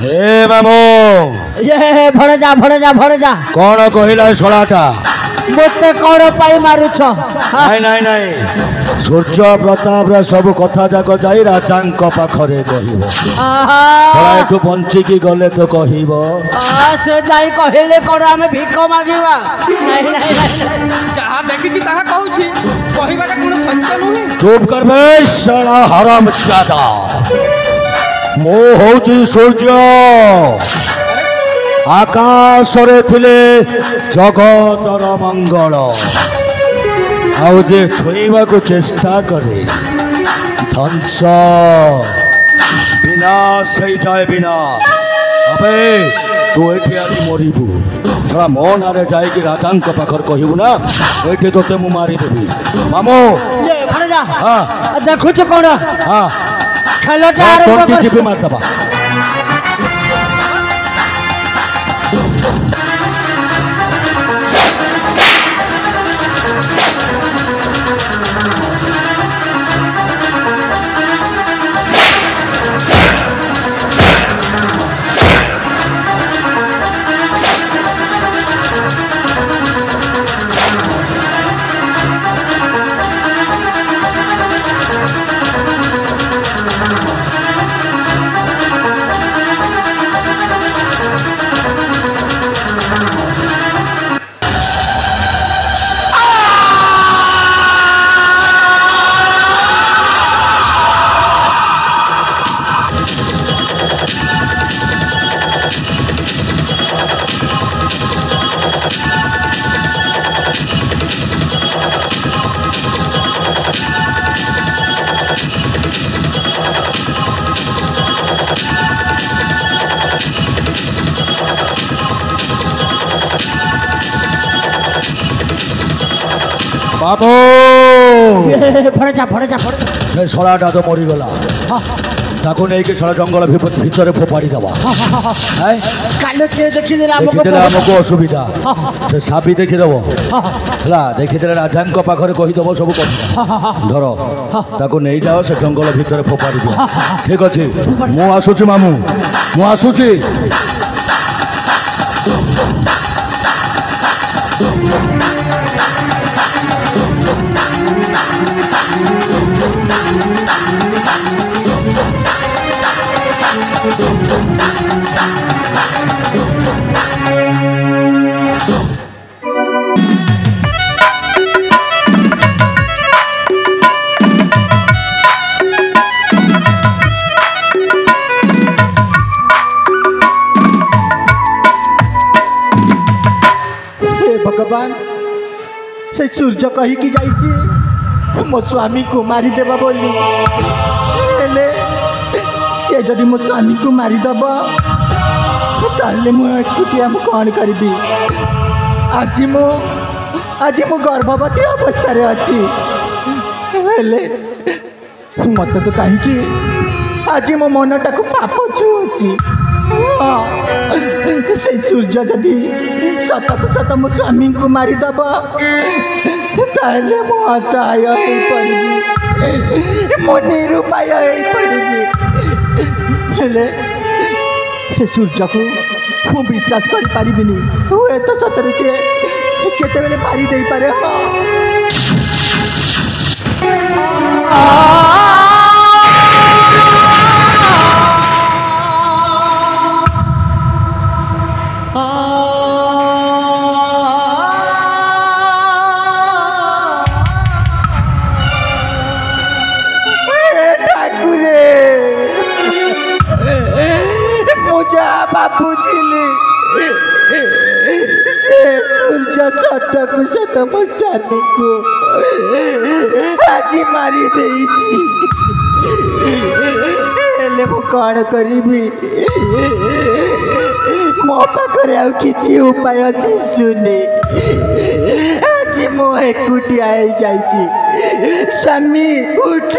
ए मामू ये भड़े जा कौन कहला शलाटा मते कौन पाई मारुछ नहीं नहीं नहीं सूर्य प्रताप सब कथा जाक जाई राजांक पाखरे कहबो एठू बंचिकी गले तो कहबो से जाई कहले कौन आमे भिख मागिबा नहीं नहीं जहा देखिछि ताहा कहूछि कहिबाटा कोन सत्य नुहे चुप कर बे साला हरामजादा मो होची सूर्य आकाश रे थिले जगतर मंगल आउ जे छुईबा को चेष्टा करे ध्वंस विनाश हो जाए विनाश अबे तू एठी आली मरिबू साला मो नारे जाए कि राजांक पाखर कहबू ना एठी तोते मु मारी देबी मामो ये भड़े जा हां देखु छ कोन हां खेलटा आरंभ कर जीपी मार दबा बाबू भड़े जा से सलाटा तो मरी गला ताको नहीं कि सारा जंगल भीतर फोपाड़ी दबा है काले के देखि देला हमको असुविधा से साबी देखि देबो हला देखि देला राजांक पाखरे कहि देबो सब कथा धर ताको नहीं जाओ से जंगल भीतर फोपाड़ी दियो ठीक अछि मु आसुची मामू मु आसुची भगवान से सूर्य कही कि जाइए मो स्वामी को मारिदेव बोली हेले से जदि मो स्वामी को मारिदेव ताले मुझे कौन करी आज मु गर्भवती अवस्था अच्छी हेले मत तो कहीं आज मो मनटा को पाप छुची से सूर्य जदि सत को सत मो स्वामी को मारिदेव ताले मो असहाय हो पड़ी मो निरुपाय हो पड़ी हेले से सूर्य को मु विश्वास कर पारिबिनी हुए तो सतरे से केते बेले मारी दे पारे बाबू दिली से सूर्य सत को सत मो स्वामी को आज मारी देइछि हेले मु कौन करी मो पाखरे आ किसी उपाय दिसुनी आज मो एकुटिया जाइछि स्वामी उठ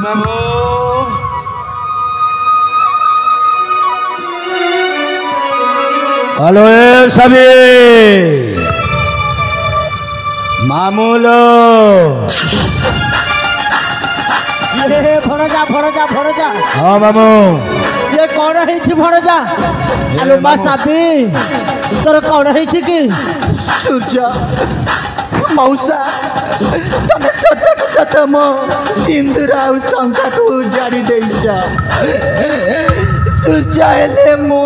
मामू হ্যালো এ সাবি মামুলো ভরজা ভরজা ভরজা হ্যাঁ মামু ये कौन है भरजा आलो मा साबी तोर कौन है कि ସୂର୍ଯ୍ୟ ମଉସା ତମେ ସତକୁ ସତ ମୋ ସିନ୍ଦୁର ଆଉ ଶଙ୍ଖାକୁ ଉଜାଡ଼ି ଦେଇଛ। ସୂର୍ଯ୍ୟ ହେଲେ ମୁଁ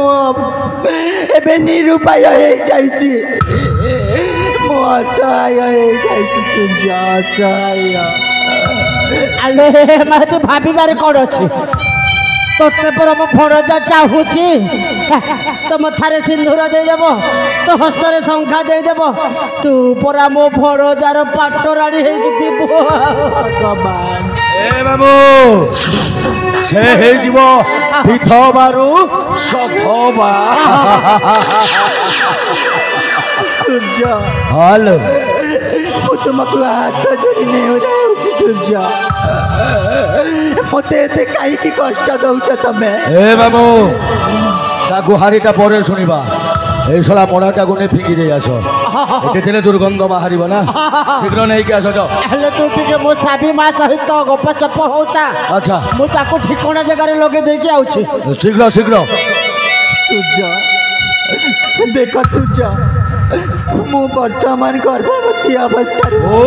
ଏବେ ନିରୁପାୟ ହେଇଯାଇଛି। ମୁଁ ଅସହାୟ ହେଇଯାଇଛି ସୂର୍ଯ୍ୟ ଅସହାୟ। आले मत भाबिबार कौन अच्छी तोते पर मो भरजा चाहूची तो मथारे सिंदूर देदेव तो हस्तरे शंखा देदेव तू परा मो भरजार पाटराड़ी है ଭଗବାନ ଏ ମାମୁ ସେ ହେଇଯିବ ବିଧବାରୁ ସଧବା ସୂର୍ଯ୍ୟ ହ୍ୟାଲୋ ମୁଁ ତୁମକୁ ହାତ ଯୋଡ଼ି ନେଉଛି ସୂର୍ଯ୍ୟ। ମୋତେ ଏତେ କାହିଁକି କଷ୍ଟ ଦଉଛ ତମେ? ଏ ମାମୁ ତା ଗୁହାରିଟା ପରେ ଶୁଣିବା এই শালা মোড়াটাକୁ ନେଇ ଫିଙ୍ଗି ଦେଇ ଆସ ଏଠି ଥିଲେ ଦୁର୍ଗନ୍ଧ ବାହାରିବ ନା ଶୀଘ୍ର ନେଇକି ଆସ ଯାଅ। हेले तू टिके मो साबी मा सहित गपचप होता ଆଚ୍ଛା मु ताको ठिकाना जगह लगे देकी आउछि ଶୀଘ୍ର ଶୀଘ୍ର ସୂର୍ଯ୍ୟ ଦେଖ ସୂର୍ଯ୍ୟ ମୁଁ ବର୍ତ୍ତମାନ ଗର୍ଭବତୀ ଅବସ୍ଥାରେ ଓ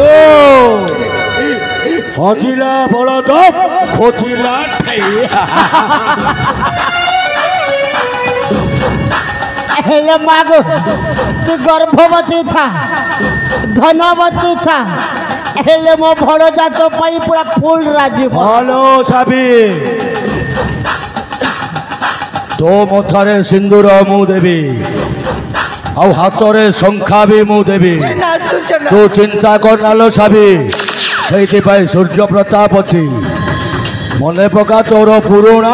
ହଜିଲା ବଳଦ ଖୋଜିଲା ଠେଇ हेले मागो तू गर्भवती था धनवती था हेले मो भड़जा तो पाई पूरा फुल राजी হ্যালো সাবি তো মথারে সিন্দুর ମୁଁ ଦେବି ଆଉ ହାତରେ ଶଙ୍ଖା ବି ମୁଁ ଦେବି ନା ସୂର୍ଯ୍ୟ ନା ତୁ ଚିନ୍ତା କରନାଲୋ ସାବି ସେଇଥିପାଇଁ ସୂର୍ଯ୍ୟ ପ୍ରତାପ ଅଛି ମନେ ପକା ତୋର ପୁରୁଣା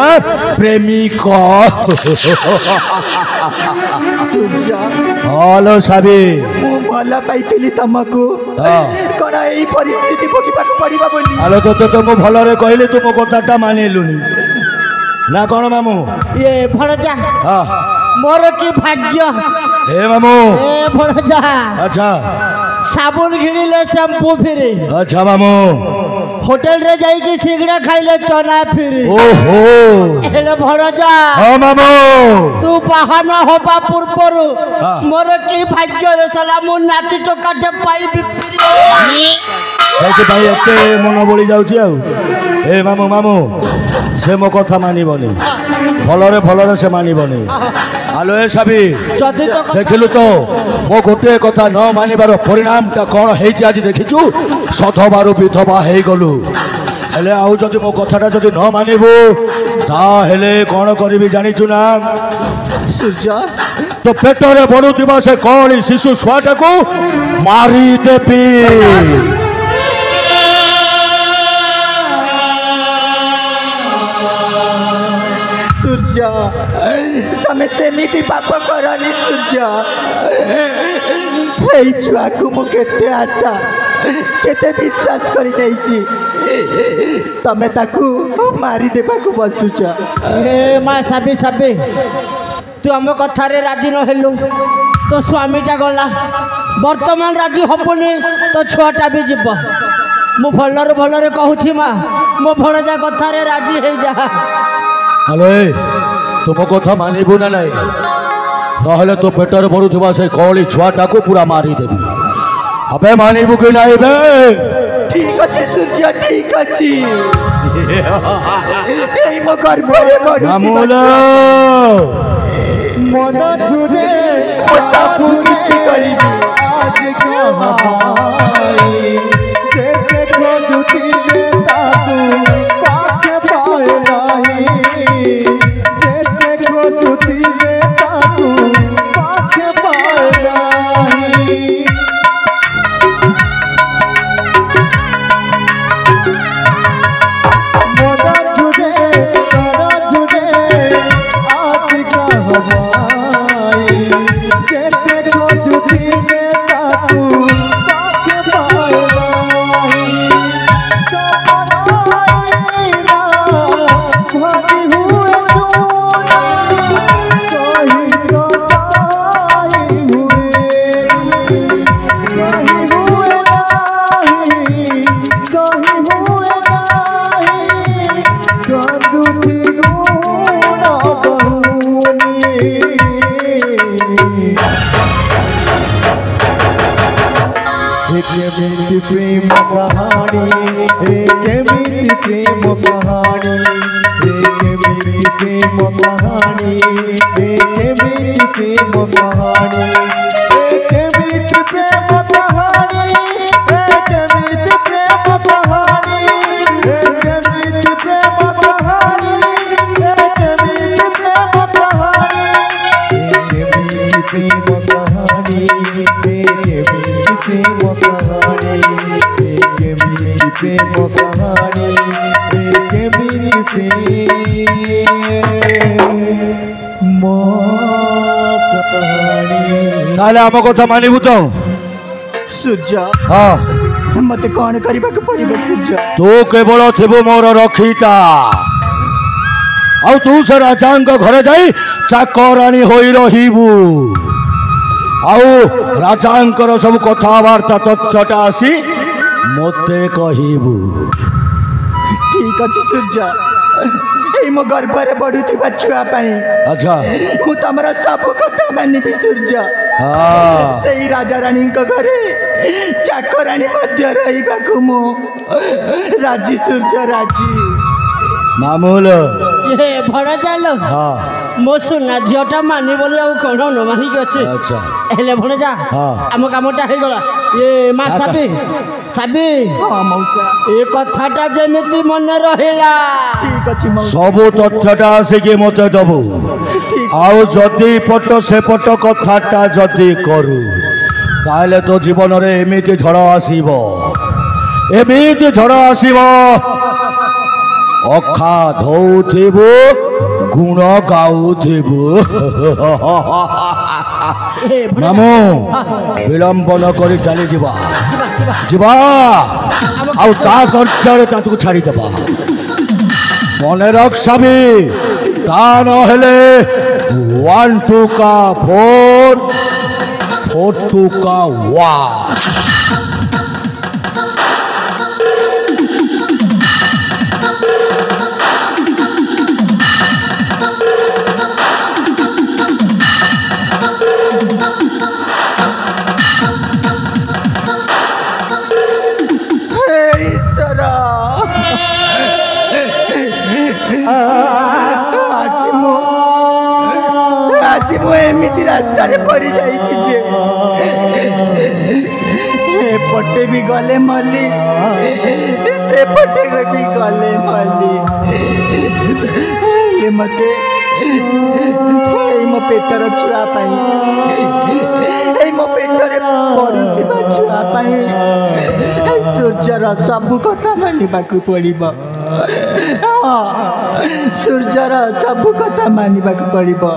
ପ୍ରେମିକ ସୂର୍ଯ୍ୟ ହ୍ୟାଲୋ ସାବି ମୁଁ ଭଲ ପାଇଥିଲି ତମକୁ ହଁ। କଣ ଏଇ ପରିସ୍ଥିତି ଭୋଗିବାକୁ ପଡ଼ିବ ବୋଲି ଆଲୋ ତୋତେ ତ ମୁଁ ଭଲରେ କହିଲି ତୁ ମୋ କଥାଟା ମାନିଲୁନି ନା କ'ଣ ମାମୁଁ ये भड़जा ହଁ मोर की भाग्य ଏ ମାମୁଁ ए भड़जा ଆଚ୍ଛା साबुन घिड़िले शैम्पू फिरी ଆଚ୍ଛା ମାମୁଁ होटल रे जाइके सिगड़ा खाइले चना फिरी ଓହୋ हेले भड़जा ହଁ ମାମୁଁ तू बाहाना होबा पूर्वरु हाँ। मोर की भाग्य रे साला मु नाती टोकाटे पाई ସେଇଥିପାଇଁ ଏତେ ମନ ବଳି ଯାଉଛି ଆଉ ଏ ମାମୁଁ ମାମୁଁ ସେ ମୋ କଥା ମାନିବନି ଭଲରେ ଭଲରେ ସେ ମାନିବନି ଆଲୋ ଏ ସାବି जदि तो ଦେଖିଲୁ ତ ମୋ ଗୋଟିଏ କଥା ନ ମାନିବାର ପରିଣାମଟା କ'ଣ ହେଇଛି ଆଜି ଦେଖିଛୁ ସଧବାରୁ ବିଧବା ହେଇଗଲୁ ହେଲେ ଆଉ ଯଦି ମୋ କଥାଟା ଯଦି ନ ମାନିବୁ ତାହେଲେ କ'ଣ କରିବି ଜାଣିଛୁ ନା ସୂର୍ଯ୍ୟ ତୋ ପେଟରେ ବଢୁଥିବା ସେ କଅଁଳି ଶିଶୁ ଛୁଆଟାକୁ ମାରିଦେବି ସୂର୍ଯ୍ୟ ତମେ ସେମିତି ପାପ କରନି ସୂର୍ଯ୍ୟ ଏଇ ଛୁଆକୁ ମୁଁ କେତେ ଆଶା କେତେ ବିଶ୍ୱାସ କରି ନେଇଛି ତମେ ତାକୁ ମାରିଦେବାକୁ ବସୁଛ ए मा साबी साबी तू आम कथारे राजी न हेलु तो स्वामीटा गला वर्तमान राजी हबुनी तो छुआटा भी जीव मु भलरे भलरे कहूची मा मो भणजा कथारे राजी हे जा ଆଲୋ ଏ ତୁ ମୋ କଥା ମାନିବୁ ନା ନାଇଁ ନହେଲେ ତୋ ପେଟରେ ବଢୁଥିବା ସେ କଅଁଳି ଛୁଆଟାକୁ ପୁରା ମାରିଦେବି ଆବେ ମାନିବୁ କି ନାଇଁ ବେ ଠିକ ଅଛି ସୂର୍ଯ୍ୟ ଠିକ ଅଛି ଏଇ ମୋ ଗର୍ଭରେ ମାମୁଲ ମନ ଝୁରେ ମୁଁ ସବୁ କିଛି କରିବି केमिति प्रेम कहानी केमिति प्रेम कहानी केमिति प्रेम कहानी केमिति प्रेम कहानी केमिति प्रेम कहानी केमिति प्रेम कहानी केमिति प्रेम कहानी केमिति प्रेम कहानी केमिति प्रेम कहानी केमिति प्रेम कहानी केमिति प्रेम कहानी केमिति प्रेम कहानी ताले आम कथा मानिबु तो सूर्य हाँ मते कौन करबा के पड़िबो सूर्य तू केवल थिबु मोर रखीता आ तू से राजांक घरे जाई चाकराणी होई रहिबु आउ राजांकर सब कथावार्ता तथ्यटा आसी मते कहिबु ठीक अछि सूर्य ए मो गर्भ रे बढुथिबा छुआ पई अच्छा मु तमरा सब कथा मानिबि सूर्य हाँ सेही राजा रानी को घरे चाकराणी मध्य रहिबा को मु राजी सूर्य राजी मामूल ये भड़ा जालो हाँ मो सुना झीटा मानी बोली आउ कौन न मानिक अच्छे अच्छा हेले भड़ा जा हाँ। आम कामटा हो गला ये मा साबी साबी हाँ मौसा ए कथाटा जेमिति मन रहिला ठीक अछि मौसा सबु तथ्यटा आसिकी मते दबु आउ जदि पट से पट कथाटा जदि करू ताहले तो जीवन रे एमिति झड़ आसीबो एमिति झड़ आसीबो अखा धौथिबु गुण गाउथिबु ए भड़ा मामू विलंब न करी चली जीवा जीवा आउ ता कर्जरे तातु छाड़ी देबा मने रख साबी ता न हेले 1 2 का 4 4 2 का 1 आज मु एमिति रास्ता रे पड़ी जाइसी जे ए पटे भी गले मली से पटे भी गले मली ये मते मो पेटर छुआ पाई मो पेटरे पड़ी दिबा छुआ पाई सूर्यर सब कथा मानिबाकू पड़िबो सूर्यर सब कथा मानिबाकू पड़िबो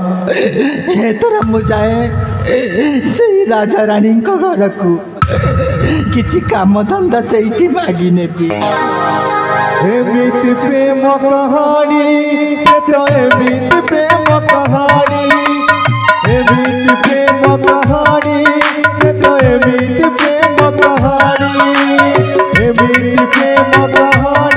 एतर मु जाए से राजा रानी को घर को किछि काम धंदा सेठी मागी नेबी एमिति प्रेम कहानी से तो एमिति प्रेम कहानी एमिति प्रेम कहानी से तो एमिति प्रेम कहानी एमिति प्रेम कहानी